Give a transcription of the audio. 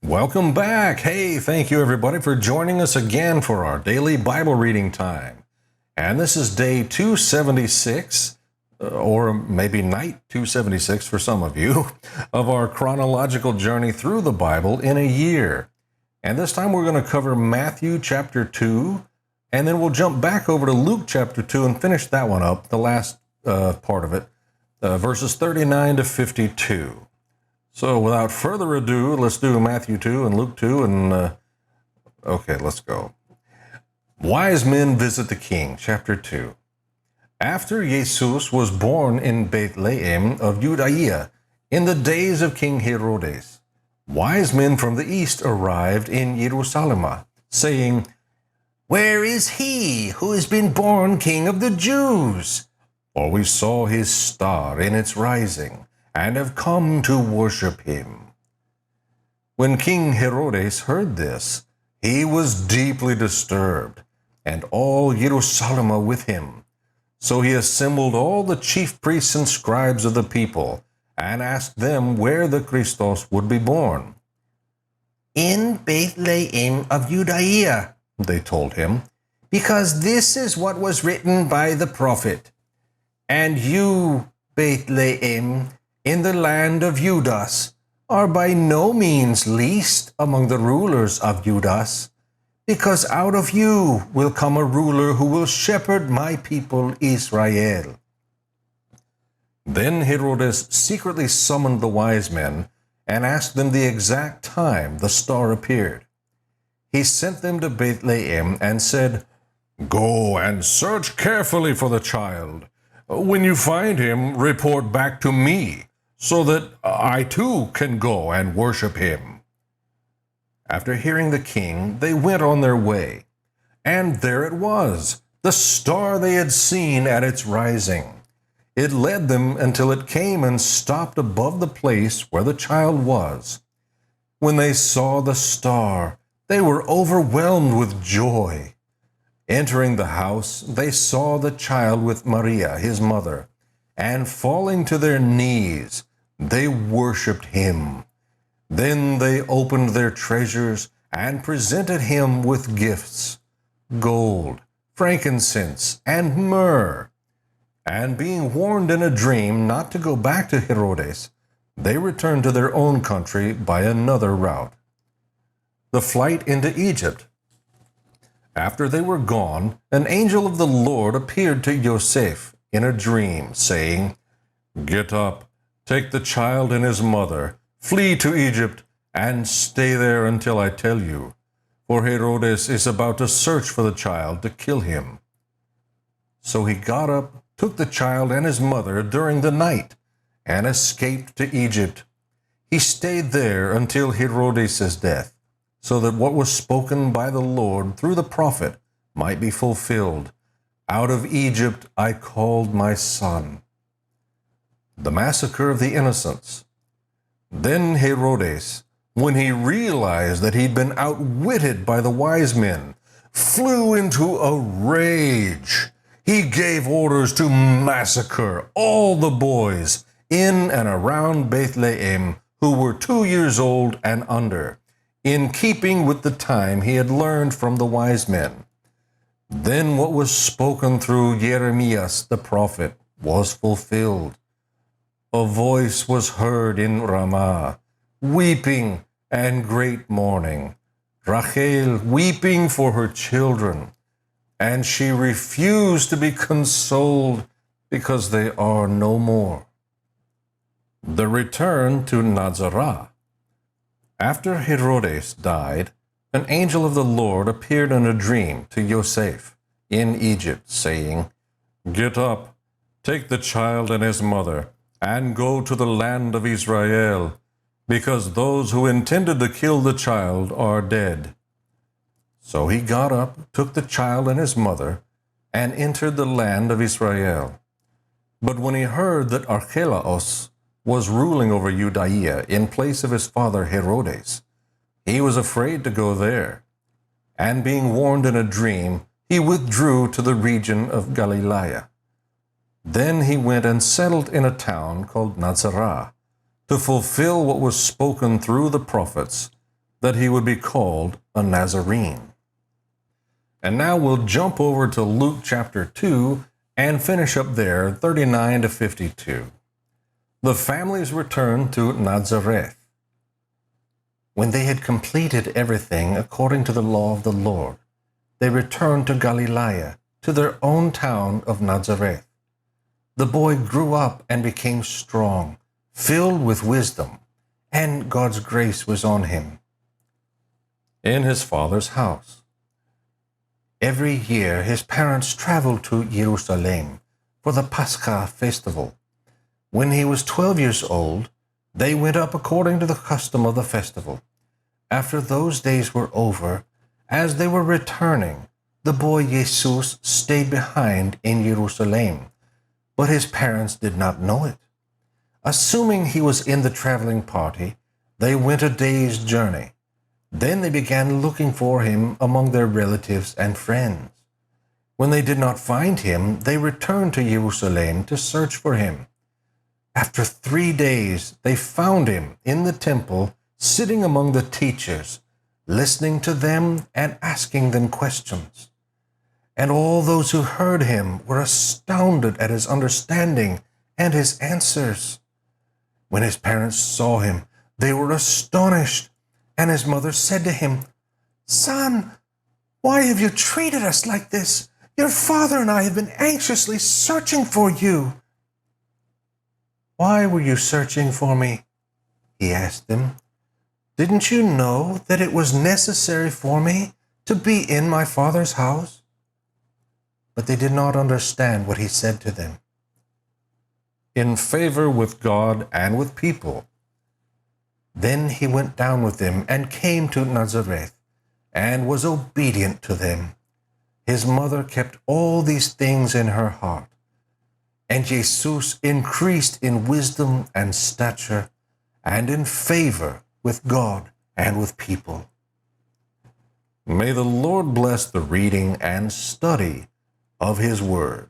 Welcome back. Hey, thank you everybody for joining us again for our daily Bible reading time. And this is day 276, or maybe night 276 for some of you, of our chronological journey through the Bible in a year. And this time we're going to cover Matthew chapter 2, and then we'll jump back over to Luke chapter 2 and finish that one up, the last part of it, verses 39 to 52. So without further ado, let's do Matthew 2 and Luke 2, and okay, let's go. Wise men visit the king, chapter 2. After Jesus was born in Bethlehem of Judea, in the days of King Herodes, wise men from the east arrived in Jerusalem, saying, "Where is he who has been born King of the Jews? For we saw his star in its rising, and have come to worship him." When King Herodes heard this, he was deeply disturbed, and all Jerusalem with him. So he assembled all the chief priests and scribes of the people, and asked them where the Christos would be born. "In Bethlehem of Judea," they told him, "because this is what was written by the prophet. And you, Bethlehem, in the land of Judas, are by no means least among the rulers of Judas, because out of you will come a ruler who will shepherd my people Israel." Then Herodes secretly summoned the wise men and asked them the exact time the star appeared. He sent them to Bethlehem and said, "Go and search carefully for the child. When you find him, report back to me, so that I too can go and worship him." After hearing the king, they went on their way. And there it was, the star they had seen at its rising. It led them until it came and stopped above the place where the child was. When they saw the star, they were overwhelmed with joy. Entering the house, they saw the child with Maria, his mother, and falling to their knees, they worshipped him. Then they opened their treasures and presented him with gifts, gold, frankincense, and myrrh. And being warned in a dream not to go back to Herodes, they returned to their own country by another route. The flight into Egypt. After they were gone, an angel of the Lord appeared to Joseph in a dream, saying, "Get up, take the child and his mother, flee to Egypt, and stay there until I tell you, for Herodes is about to search for the child to kill him." So he got up, took the child and his mother during the night, and escaped to Egypt. He stayed there until Herodes' death, so that what was spoken by the Lord through the prophet might be fulfilled. "Out of Egypt I called my son." The massacre of the innocents. Then Herodes, when he realized that he'd been outwitted by the wise men, flew into a rage. He gave orders to massacre all the boys in and around Bethlehem who were 2 years old and under, in keeping with the time he had learned from the wise men. Then what was spoken through Jeremiah the prophet was fulfilled. A voice was heard in Ramah, weeping and great mourning, Rachel weeping for her children, and she refused to be consoled because they are no more. The return to Nazareth. After Herodes died, an angel of the Lord appeared in a dream to Joseph in Egypt, saying, "Get up, take the child and his mother, and go to the land of Israel, because those who intended to kill the child are dead." So he got up, took the child and his mother, and entered the land of Israel. But when he heard that Archelaus was ruling over Judea in place of his father Herodes, he was afraid to go there. And being warned in a dream, he withdrew to the region of Galilee. Then he went and settled in a town called Nazareth, to fulfill what was spoken through the prophets. that he would be called a Nazarene. And now we'll jump over to Luke chapter 2 and finish up there, 39 to 52. The families returned to Nazareth. When they had completed everything according to the law of the Lord, they returned to Galilee, to their own town of Nazareth. The boy grew up and became strong, filled with wisdom, and God's grace was on him. In his father's house. Every year his parents traveled to Jerusalem for the Paschal festival. When he was 12 years old, they went up according to the custom of the festival. After those days were over, as they were returning, the boy Jesus stayed behind in Jerusalem, but his parents did not know it. Assuming he was in the traveling party, they went a day's journey. Then they began looking for him among their relatives and friends. When they did not find him, they returned to Jerusalem to search for him. After 3 days, they found him in the temple, sitting among the teachers, listening to them and asking them questions. And all those who heard him were astounded at his understanding and his answers. When his parents saw him, they were astonished, and his mother said to him, "Son, why have you treated us like this? Your father and I have been anxiously searching for you." "Why were you searching for me?" he asked them. "Didn't you know that it was necessary for me to be in my father's house?" But they did not understand what he said to them. In favor with God and with people. Then he went down with them and came to Nazareth and was obedient to them. His mother kept all these things in her heart. And Jesus increased in wisdom and stature and in favor with God and with people. May the Lord bless the reading and study of his word.